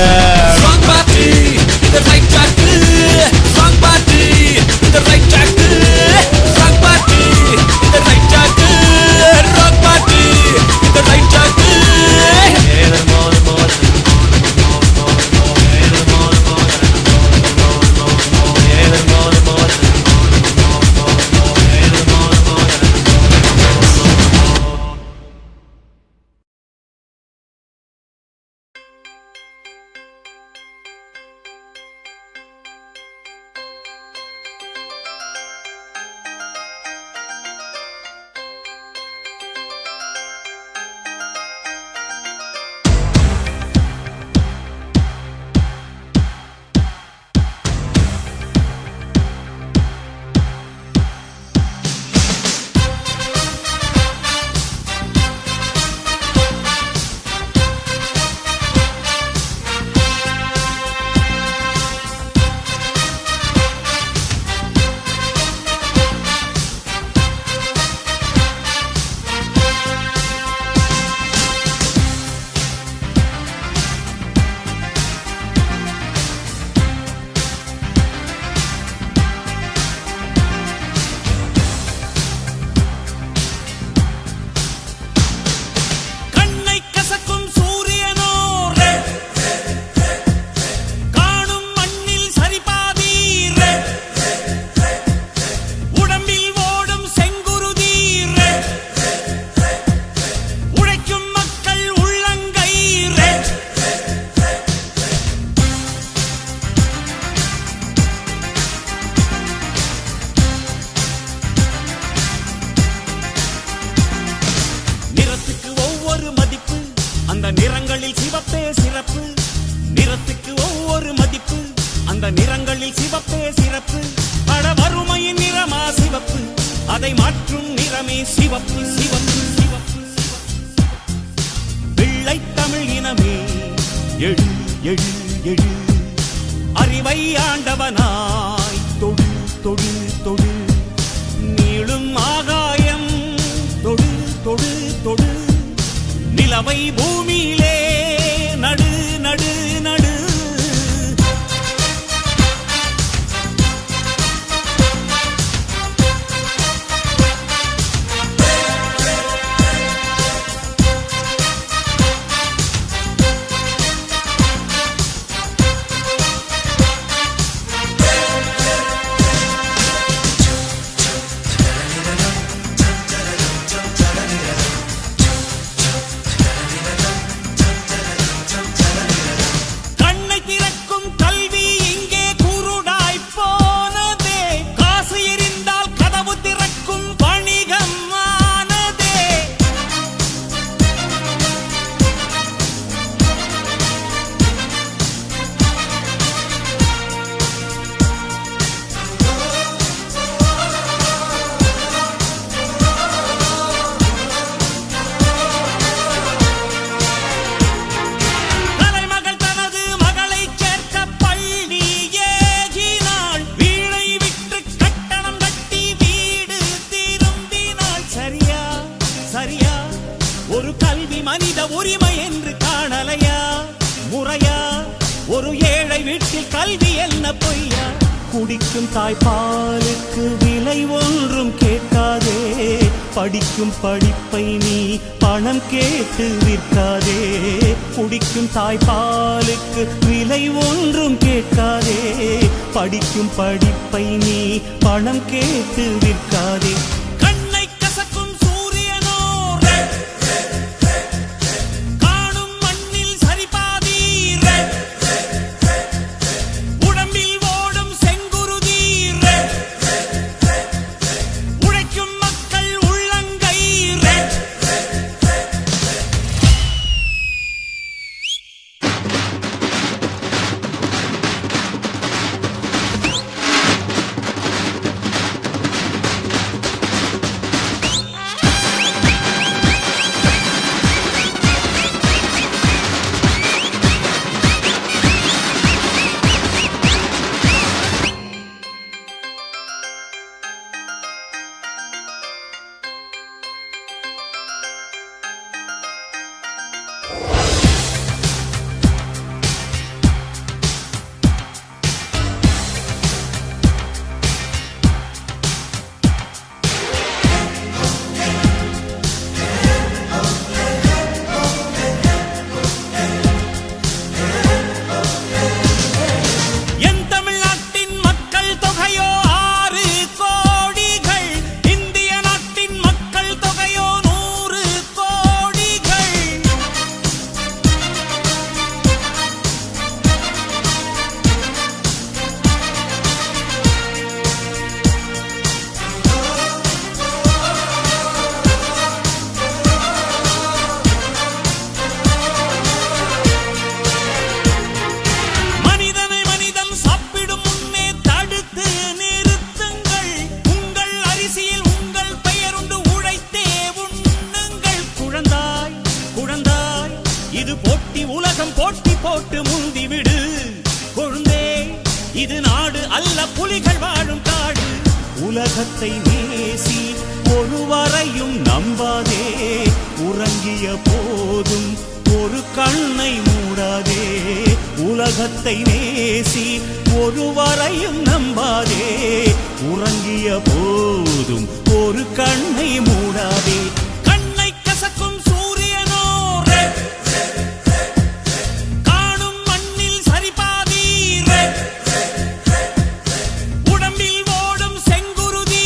சிவப்பே சிறப்பு பட வறுமையின் நிறமா சிவப்பு அதை மாற்றும் நிறமே சிவப்பு சிவப்பு சிவப்பு வெள்ளை தமிழ் இனமே எழு எழு எழு அறிவை ஆண்டவனாய் தொடு தொடு தொடு நீளும் ஆகாயம் தொடு தொடு தொடு நிலவை பூமியிலே நடு நடு நடு ஒரு கல்வி மனித உரிமை என்று காணலையா முறையா ஒரு ஏழை வீட்டில் கல்வி என்ன பொய்யா குடிக்கும் தாய்ப்பாலுக்கு விலை ஒன்றும் கேட்காதே படிக்கும் படிப்பை நீ பணம் கேட்டு விற்காதே குடிக்கும் தாய்ப்பாலுக்கு விலை ஒன்றும் கேட்காதே படிக்கும் படிப்பை நீ பணம் கேட்டு விற்காதே இது போட்டி உலகம் போட்டி போட்டு முந்திவிடு கொழுந்தே இது நாடு அல்ல புலிகள் வாழும் காடு உலகத்தை நேசி ஒருவரையும் நம்பாதே உறங்கிய போதும் ஒரு கண்ணை மூடாதே உலகத்தை நேசி ஒருவரையும் நம்பாதே உறங்கிய போதும் ஒரு கண்ணை மூடாதே கண்ணை கசக்கும் சூரியனோ காணும் மண்ணில் சரிபாதி உடம்பில் ஓடும் செங்குருதி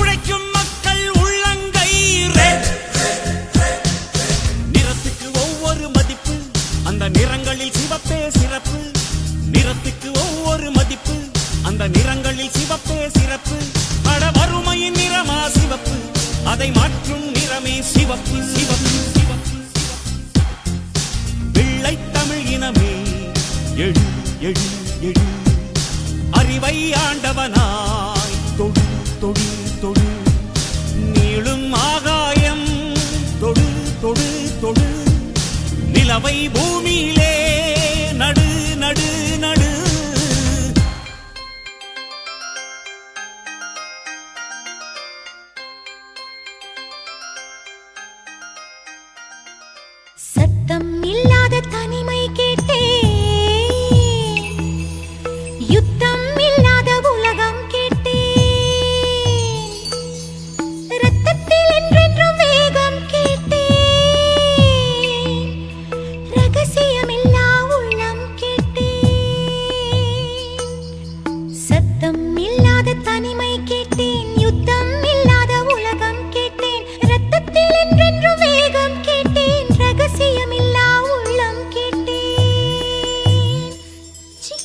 உழைக்கும் மக்கள் உள்ளங்கை நிறத்துக்கு ஒவ்வொரு மதிப்பு அந்த நிறங்களில் சிவப்பே சிறப்பு நிறத்துக்கு ஒவ்வொரு மதிப்பு அந்த நிறங்களில் சிவப்பே சிறப்பு பட வறுமையின் நிறமா சிவப்பு அதை மாற்றும் நிறமே சிவப்பு சிவப்பு சிவப்பு வெள்ளை தமிழ் இனமே எழு எழு எழு அறிவை ஆண்டவனாய் தொடு தொடு தொடு நீளும் ஆகாயம் தொடு தொடு தொடு நிலவை பூமியிலே நடு நடு நடு சத்தம் இல்லாத தனிமை கேட்டேன், யுத்தம் இல்லாத உலகம் கேட்டேன், இரத்தத்தில் என்றென்றும் வேகம் கேட்டேன், ரகசியமில்லா உள்ளம் கேட்டேன். சத்தம் இல்லாத தனிமை கேட்டேன், யுத்தம் இல்லாத உலகம் கேட்டேன், இரத்தத்தில் என்றென்றும் வேகம் கேட்டேன், ரகசியமில்லா உள்ளம் கேட்டேன். சி.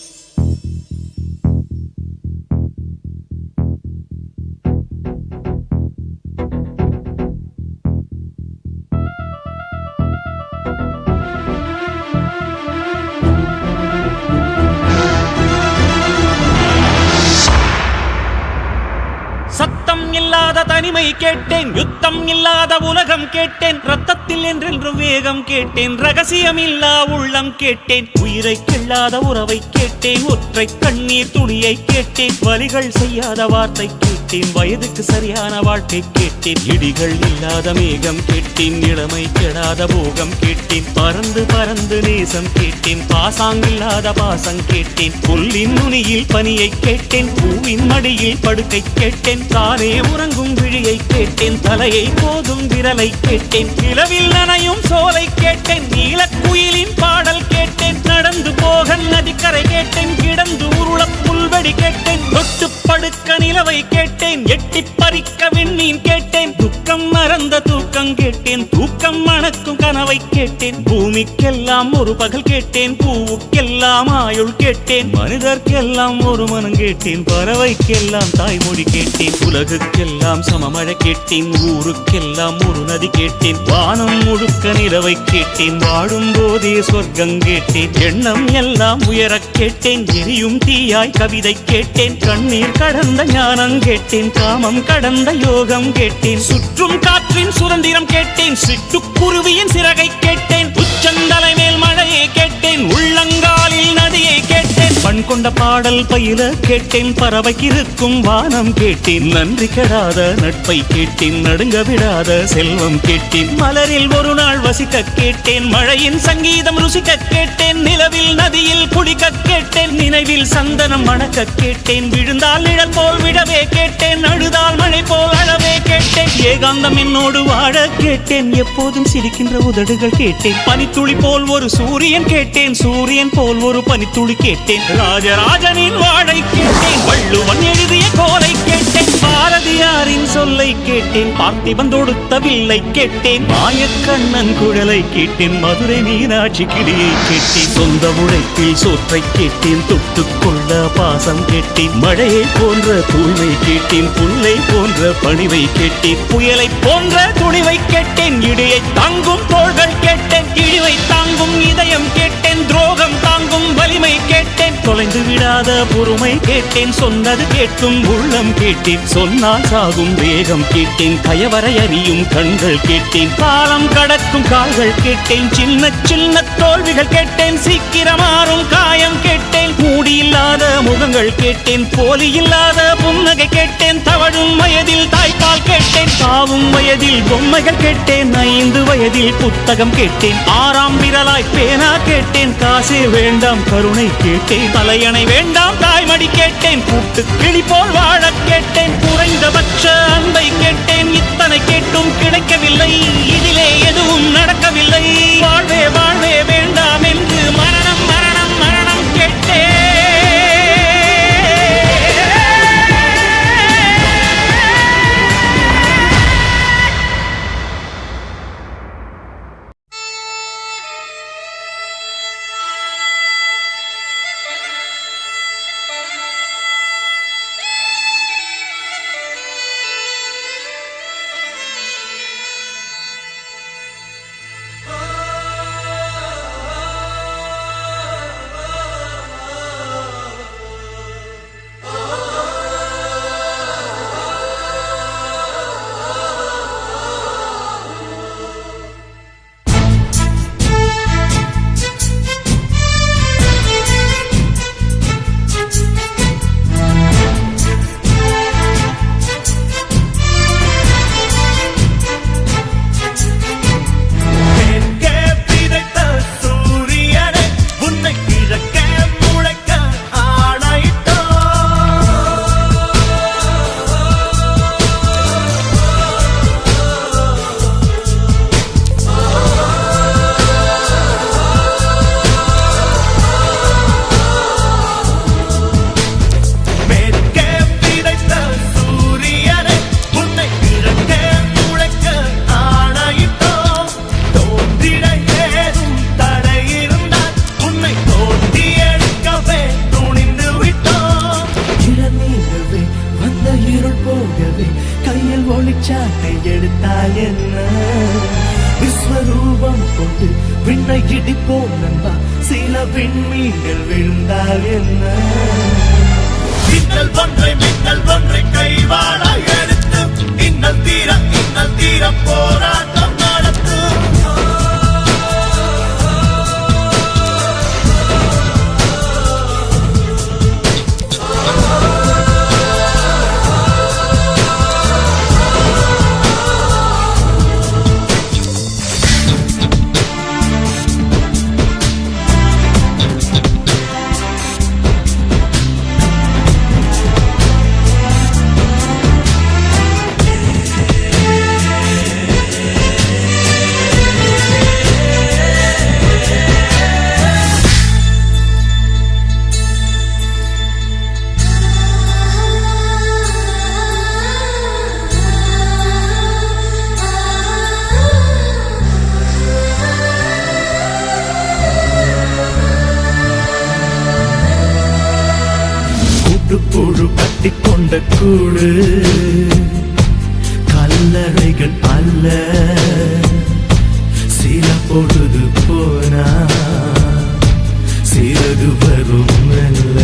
சத்தம் இல்லாத தனிமை கேட்டேன், யுத்தம் இல்லாத உலகம் கேட்டேன், ரத்தத்தில் என்றென்றும் வேகம் கேட்டேன், ரகசியமில்லா உள்ளம் கேட்டேன், உயிரை கிள்ளாத உறவை கேட்டேன், ஒற்றை கண்ணீர் துளியை கேட்டேன், வலிகள் செய்யாத வார்த்தை கேட்டேன், வயதுக்கு சரியான வாழ்க்கை கேட்டேன், இடிகள் இல்லாத மேகம் கேட்டேன், இளமை கெடாத போகம் கேட்டேன், பறந்து பறந்து நேசம் கேட்டேன், பாசாங்கில்லாத பாசம் கேட்டேன், புல்லின் நுனியில் பனியை கேட்டேன், பூவின் மடியில் படுக்கை கேட்டேன், தானே உறங்கும் விழியை கேட்டேன், தலையை போதும் விரலை கேட்டேன், நிலவில் நனையும் சோலை கேட்டேன், நீலக்குயிலின் பாடல் கேட்டேன், நடந்து போக நதிக்கரை கேட்டேன், கிடந்து உருள புல்வெடி கேட்டேன், தொட்டு படுக்க நிலவை கேட்டேன், எட்டி பறிக்க விண்மீன் கேட்டேன், துக்கம் மறந்த தூக்கம் கேட்டேன், தூக்கம் மணக்கும் கனவை கேட்டேன், பூமிக்கெல்லாம் ஒரு பகல் கேட்டேன், பூவுக்கெல்லாம் ஆயுள் கேட்டேன், மனிதர்க்கெல்லாம் ஒரு மனம் கேட்டேன், பறவைக்கெல்லாம் தாய்மொழி கேட்டேன், உலகுக்கெல்லாம் சமமழை கேட்டேன், ஊருக்கெல்லாம் ஒரு நதி கேட்டேன், வானம் முழுக்க நிலவை கேட்டேன், வாழும் போதே சொர்க்கம் கேட்டேன், எண்ணம் எல்லாம் உயரக் கேட்டேன், எரியும் தீயாய் கவிதை கேட்டேன், கண்ணீர் கடந்த ஞானம் கேட்டேன், காமம் கடந்த யோகம் கேட்டேன், சுற்றும் காற்றின் சுதந்திரம் கேட்டேன், சிட்டுக்குருவியின் சிறகை கேட்டேன், உச்சந்தலை மேல் மழையை கேட்டேன், உள்ளங்காலில் நதியை கேட்டேன், பண் கொண்ட பாடல் பயில கேட்டேன், பறவைக்கிருக்கும் வானம் கேட்டேன், நன்றி கெடாத நட்பை கேட்டேன், நடுங்க விடாத செல்வம் கேட்டேன், மலரில் ஒரு நாள் வசிக்க கேட்டேன், மழையின் சங்கீதம் ருசிக்க கேட்டேன், நிலவில் நதியில் குளிக்க கேட்டேன், நினைவில் சந்தனம் மணக்க கேட்டேன், விழுந்தால் நிழல் போல் விடவே கேட்டேன், அழுதால் மழை போல் அழவே கேட்டேன், ஏகாந்தம் என்னோடு வாழ கேட்டேன், எப்போதும் சிரிக்கின்ற உதடுகள் கேட்டேன், பனித்துளி போல் ஒரு சூரியன் கேட்டேன், சூரியன் போல் ஒரு பனித்துளி கேட்டேன், ராஜராஜனின் வாழை கேட்டேன், வள்ளுவன் எழுதிய கோலை கேட்டேன், பாரதியாரின் சொல்லை கேட்டேன், பார்த்திபன் தொடுத்த வில்லை கேட்டேன், மாயக்கண்ணன் குழலை கேட்டேன், மதுரை மீனாட்சி கிளியை கேட்டேன், சொந்த உழைப்பில் சோற்றை கேட்டேன், தொட்டுக்கொள்ள பாசம் கேட்டேன், மழையை போன்ற தூய்மை கேட்டேன், புல்லை போன்ற பணிவை கேட்டேன், புயலை போன்ற துணிவை கேட்டேன், இடியை தாங்கும் தோள்கள் கேட்டேன், இழிவை தாங்கும் இதயம் கேட்டேன், துரோகம் தாங்கும் வலிமை கேட்டேன், தொலைந்து விடாத பொறுமை கேட்டேன், சொன்னது கேட்டும் உள்ளம் கேட்டேன், சொன்னால் சாகும் வேகம் கேட்டேன், கயவரை அறியும் கண்கள் கேட்டேன், காலம் கடக்கும் கால்கள் கேட்டேன், சின்ன சின்ன தோல்விகள் கேட்டேன், சீக்கிரமாறும் காயம் கேட்டேன், மூடியில்லாத முகங்கள் கேட்டேன், போலி இல்லாத புன்னகை கேட்டேன், தவழும் வயதில் தாய்ப்பால் கேட்டேன், சாவும் வயதில் பொம்மைகள் கேட்டேன், 5 வயதில் புத்தகம் கேட்டேன், 6ஆம் விரலாய் பேனா கேட்டேன், காசே வேண்டாம் கருணை கேட்டேன், தலையணை வேண்டாம் தாய்மடி கேட்டேன், கூட்டு கிளி போல் வாழ கேட்டேன், குறைந்தபட்ச அன்பை கேட்டேன், இத்தனை கேட்டும் கிடைக்கவில்லை, இதிலே எதுவும் நடக்கவில்லை, வாழ்வே வாழ்வே வேண்டாம் என்று மரணம் மரணம் மரணம் கேட்டேன். விண்மீன்கள் விழுந்தால் என்ன மின்னல் ஒன்றை கைவாளா எடுத்து இன்னல் தீர போராட்டம் நடத்தும் புழு கட்டிக்கொண்ட கூடு கல்லறைகள் அல்ல சில பொழுது போனா சிறகு வரும் மெல்ல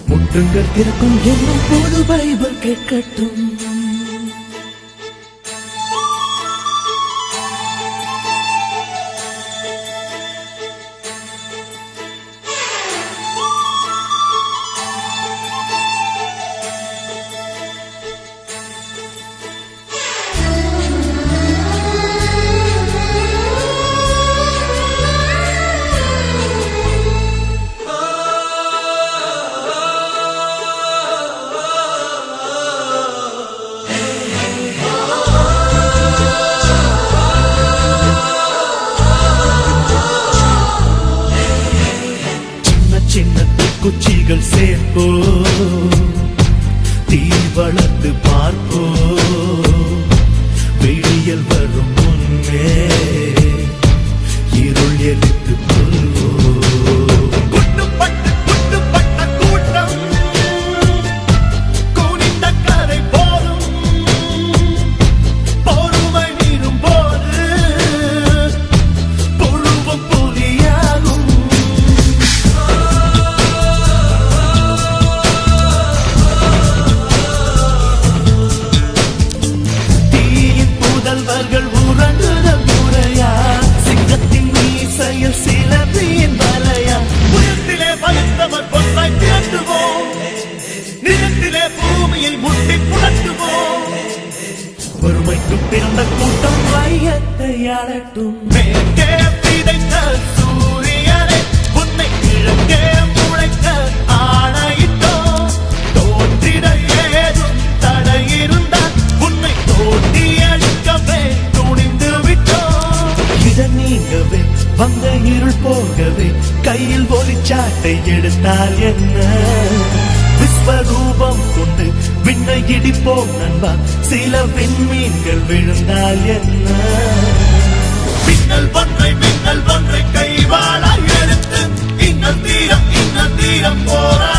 முட்டுங்கள் திறக்கும் என்னும் போது பைபிள் கேட்கட்டும் குச்சிகள் சேர்ப்போ தீ வளர்த்து பார்ப்போ வெளியில் வரும் முன்னே இருள் எரித்து கொள்வோ குட்டுப்பட்ட கூட்டம் கூனிந்த கரை போலும் பொறுமை மீறும் போது பொழுவும் புலியாகும் உறங்குதல் முறையா சிங்கத்தின் மீசையில் சிலந்தியின் வலையா உயரத்திலே பழுத்தவர் பொன்னை திரட்டுவோம் நிலத்திலே பூமியை முட்டி புரட்டுவோம் பொறுமைக்கு பிறந்த கூட்டம் வையத்தை ஆளட்டும் மேற்கே விதைத்த சூரியனை உன்னை கிழக்கே முளைக்க ஆணையிட்டோம் தோன்றிட ஏதும் தடை இருந்தால் உன்னை தோண்டி அழிக்கவே துணிந்து விட்டோம் இதை நீங்கவே வந்த இருள் போகவே கையில் ஒளிச்சாட்டை எடுத்தால் என்ன விஸ்வரூபம் கொண்டு விண்ணை இடிப்போம் நண்பா சில விண்மீன்கள் விழுந்தால் என்ன மின்னல் ஒன்றை கைவாளா எடுத்து இன்னல் தீரம் போரா